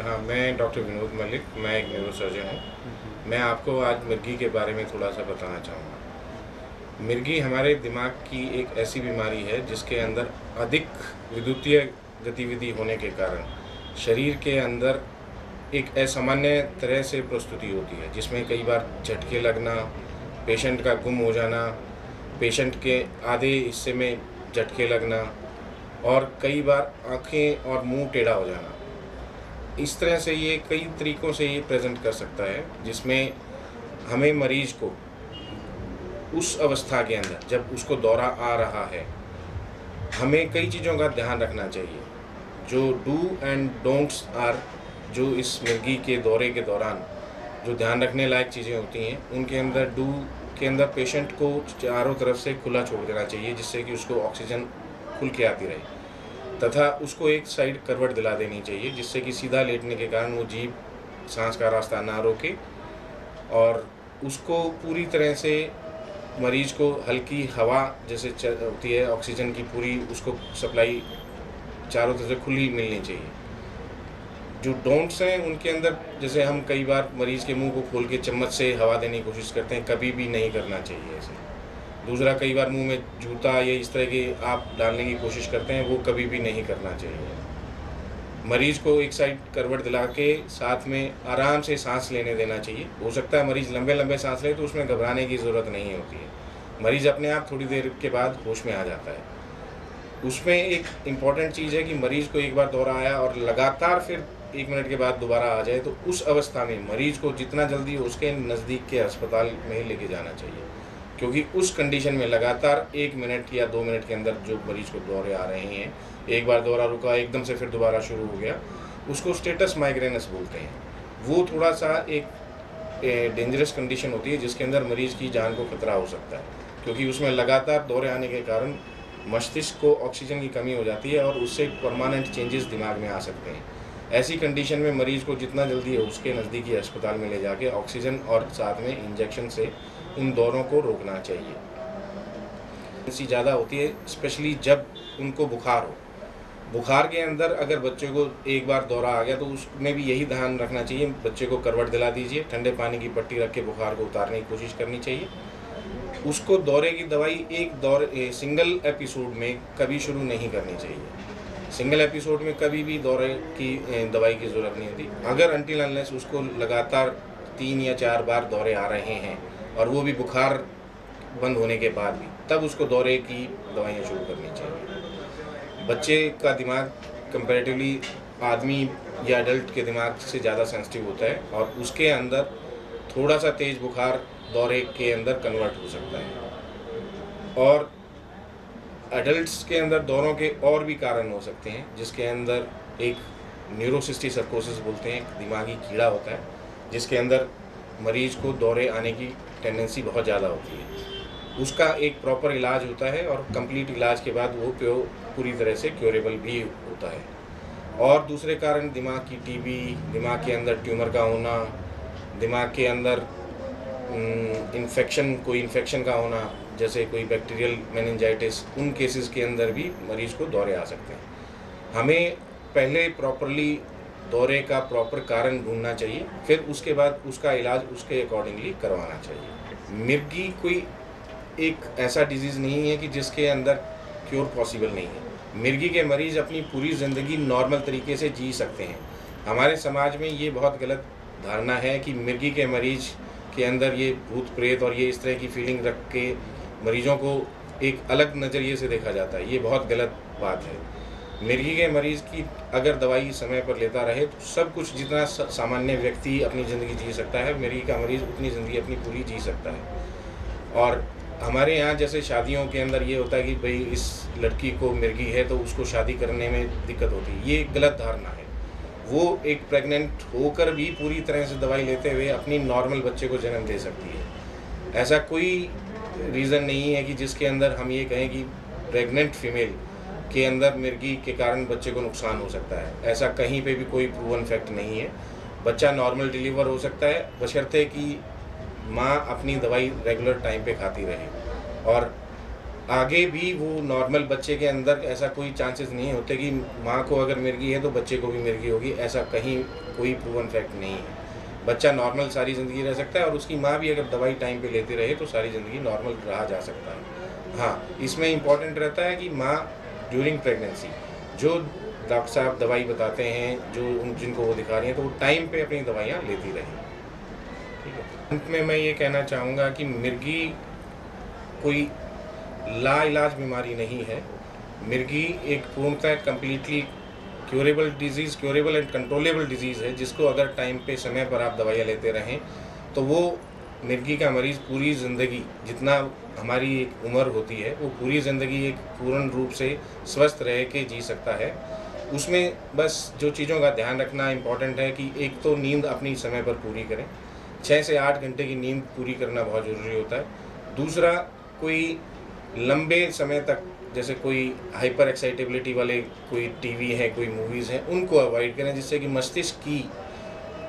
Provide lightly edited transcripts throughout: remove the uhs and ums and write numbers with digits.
हाँ, मैं डॉक्टर विनोद मलिक, मैं एक न्यूरोसर्जन हूँ। मैं आपको आज मिर्गी के बारे में थोड़ा-सा बताना चाहूँगा। मिर्गी हमारे दिमाग की एक ऐसी बीमारी है जिसके अंदर अधिक विद्युतीय गतिविधि होने के कारण शरीर के अंदर एक असामान्य तरह से प्रस्तुति होती है, जिसमें कई बार झटके लगना, पेशेंट का गुम हो जाना, पेशेंट के आधे हिस्से में झटके लगना और कई बार आँखें और मुँह टेढ़ा हो जाना। इस तरह से ये कई तरीकों से ये प्रेज़ेंट कर सकता है, जिसमें हमें मरीज़ को उस अवस्था के अंदर जब उसको दौरा आ रहा है, हमें कई चीज़ों का ध्यान रखना चाहिए। जो डू एंड डोंट्स आर, जो इस मिर्गी के दौरे के दौरान जो ध्यान रखने लायक चीज़ें होती हैं, उनके अंदर डू के अंदर पेशेंट को चारों तरफ से खुला छोड़ देना चाहिए, जिससे कि उसको ऑक्सीजन खुल के आती रहे, तथा उसको एक साइड करवट दिला देनी चाहिए, जिससे कि सीधा लेटने के कारण वो जीभ सांस का रास्ता ना रोके और उसको पूरी तरह से मरीज को हल्की हवा जैसे होती है, ऑक्सीजन की पूरी उसको सप्लाई चारों तरफ से खुली मिलनी चाहिए। जो डोंट्स हैं उनके अंदर जैसे हम कई बार मरीज़ के मुंह को खोल के चम्मच से हवा देने की कोशिश करते हैं, कभी भी नहीं करना चाहिए ऐसे। दूसरा, कई बार मुंह में जूता या इस तरह के आप डालने की कोशिश करते हैं, वो कभी भी नहीं करना चाहिए। मरीज़ को एक साइड करवट दिला के साथ में आराम से सांस लेने देना चाहिए। हो सकता है मरीज़ लंबे लंबे सांस ले, तो उसमें घबराने की ज़रूरत नहीं होती है। मरीज़ अपने आप थोड़ी देर के बाद होश में आ जाता है। उसमें एक इम्पॉर्टेंट चीज़ है कि मरीज़ को एक बार दौरा आया और लगातार फिर 1 मिनट के बाद दोबारा आ जाए, तो उस अवस्था में मरीज़ को जितना जल्दी उसके नज़दीक के अस्पताल में लेके जाना चाहिए, क्योंकि उस कंडीशन में लगातार 1 मिनट या 2 मिनट के अंदर जो मरीज़ को दौरे आ रहे हैं, एक बार दौरा रुका, एकदम से फिर दोबारा शुरू हो गया, उसको स्टेटस माइग्रेनस बोलते हैं। वो थोड़ा-सा एक डेंजरस कंडीशन होती है, जिसके अंदर मरीज़ की जान को खतरा हो सकता है, क्योंकि उसमें लगातार दौरे आने के कारण मस्तिष्क को ऑक्सीजन की कमी हो जाती है और उससे परमानेंट चेंजेस दिमाग में आ सकते हैं। ऐसी कंडीशन में मरीज़ को जितना जल्दी है उसके नज़दीकी अस्पताल में ले जाके ऑक्सीजन और साथ में इंजेक्शन से उन दौरों को रोकना चाहिए। ऐसी ज़्यादा होती है स्पेशली जब उनको बुखार हो। बुखार के अंदर अगर बच्चे को एक बार दौरा आ गया, तो उसमें भी यही ध्यान रखना चाहिए, बच्चे को करवट दिला दीजिए, ठंडे पानी की पट्टी रख के बुखार को उतारने की कोशिश करनी चाहिए। उसको दौरे की दवाई सिंगल एपिसोड में कभी शुरू नहीं करनी चाहिए। सिंगल एपिसोड में कभी भी दौरे की दवाई की ज़रूरत नहीं होती। अगर अनटिल अनलेस उसको लगातार 3 या 4 बार दौरे आ रहे हैं और वो भी बुखार बंद होने के बाद भी, तब उसको दौरे की दवाइयाँ शुरू करनी चाहिए। बच्चे का दिमाग कंपैरेटिवली आदमी या एडल्ट के दिमाग से ज़्यादा सेंसिटिव होता है और उसके अंदर थोड़ा सा तेज़ बुखार दौरे के अंदर कन्वर्ट हो सकता है। और एडल्ट्स के अंदर दौरों के और भी कारण हो सकते हैं, जिसके अंदर एक न्यूरोसिस्टिक सर्कोसिस बोलते हैं, एक दिमागी कीड़ा होता है, जिसके अंदर मरीज को दौरे आने की टेंडेंसी बहुत ज़्यादा होती है। उसका एक प्रॉपर इलाज होता है और कंप्लीट इलाज के बाद वो पूरी तरह से क्योरेबल भी होता है। और दूसरे कारण दिमाग की टीबी, दिमाग के अंदर ट्यूमर का होना, दिमाग के अंदर कोई इन्फेक्शन का होना, जैसे कोई बैक्टीरियल मेनिंजाइटिस, उन केसेस के अंदर भी मरीज़ को दौरे आ सकते हैं। हमें पहले प्रॉपरली दौरे का प्रॉपर कारण ढूंढना चाहिए, फिर उसके बाद उसका इलाज उसके अकॉर्डिंगली करवाना चाहिए। मिर्गी कोई एक ऐसा डिजीज़ नहीं है कि जिसके अंदर क्योर पॉसिबल नहीं है। मिर्गी के मरीज़ अपनी पूरी ज़िंदगी नॉर्मल तरीके से जी सकते हैं। हमारे समाज में ये बहुत गलत धारणा है कि मिर्गी के मरीज़ के अंदर ये भूत प्रेत और ये इस तरह की फीलिंग रख के मरीजों को एक अलग नज़रिए से देखा जाता है। ये बहुत गलत बात है। मिर्गी के मरीज़ की अगर दवाई समय पर लेता रहे, तो सब कुछ जितना सामान्य व्यक्ति अपनी ज़िंदगी जी सकता है, मिर्गी का मरीज़ उतनी ज़िंदगी अपनी पूरी जी सकता है। और हमारे यहाँ जैसे शादियों के अंदर ये होता है कि भाई इस लड़की को मिर्गी है तो उसको शादी करने में दिक्कत होती है, ये गलत धारणा है। वो एक प्रेग्नेंट होकर भी पूरी तरह से दवाई लेते हुए अपनी नॉर्मल बच्चे को जन्म दे सकती है। ऐसा कोई रीज़न नहीं है कि जिसके अंदर हम ये कहें कि प्रेग्नेंट फीमेल के अंदर मिर्गी के कारण बच्चे को नुकसान हो सकता है। ऐसा कहीं पे भी कोई प्रूवन फैक्ट नहीं है। बच्चा नॉर्मल डिलीवर हो सकता है, बशर्ते कि माँ अपनी दवाई रेगुलर टाइम पे खाती रहे। और आगे भी वो नॉर्मल बच्चे के अंदर ऐसा कोई चांसेस नहीं होते कि माँ को अगर मिर्गी है तो बच्चे को भी मिर्गी होगी, ऐसा कहीं कोई प्रूवन फैक्ट नहीं है। बच्चा नॉर्मल सारी ज़िंदगी रह सकता है और उसकी माँ भी अगर दवाई टाइम पे लेती रहे तो सारी ज़िंदगी नॉर्मल रहा जा सकता है। हाँ, इसमें इम्पॉर्टेंट रहता है कि माँ ड्यूरिंग प्रेगनेंसी जो डॉक्टर साहब दवाई बताते हैं, जो जिनको वो दिखा रही हैं, तो वो टाइम पे अपनी दवाइयाँ लेती रहें। ठीक है। अंत में मैं ये कहना चाहूँगा कि मिर्गी कोई लाइलाज बीमारी नहीं है। मिर्गी एक पूर्णतः completely curable disease, curable and controllable disease है, जिसको अगर टाइम पे समय पर आप दवाइयाँ लेते रहें तो वो मिर्गी का मरीज़ पूरी ज़िंदगी, जितना हमारी एक उम्र होती है, वो पूरी ज़िंदगी एक पूर्ण रूप से स्वस्थ रह के जी सकता है। उसमें बस जो चीज़ों का ध्यान रखना इम्पॉर्टेंट है कि एक तो नींद अपनी समय पर पूरी करें, 6 से 8 घंटे की नींद पूरी करना बहुत ज़रूरी होता है। दूसरा, कोई लंबे समय तक जैसे कोई हाइपर एक्साइटेबिलिटी वाले कोई टीवी है, कोई मूवीज़ हैं, उनको अवॉइड करें, जिससे कि मस्तिष्क की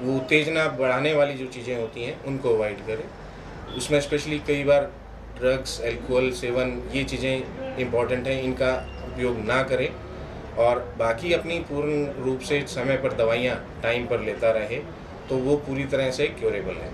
वो उत्तेजना बढ़ाने वाली जो चीज़ें होती हैं उनको अवॉइड करें। उसमें स्पेशली कई बार ड्रग्स, अल्कोहल सेवन, ये चीज़ें इम्पॉर्टेंट हैं, इनका उपयोग ना करें और बाकी अपनी पूर्ण रूप से समय पर दवाइयाँ टाइम पर लेता रहे तो वो पूरी तरह से क्योरेबल है।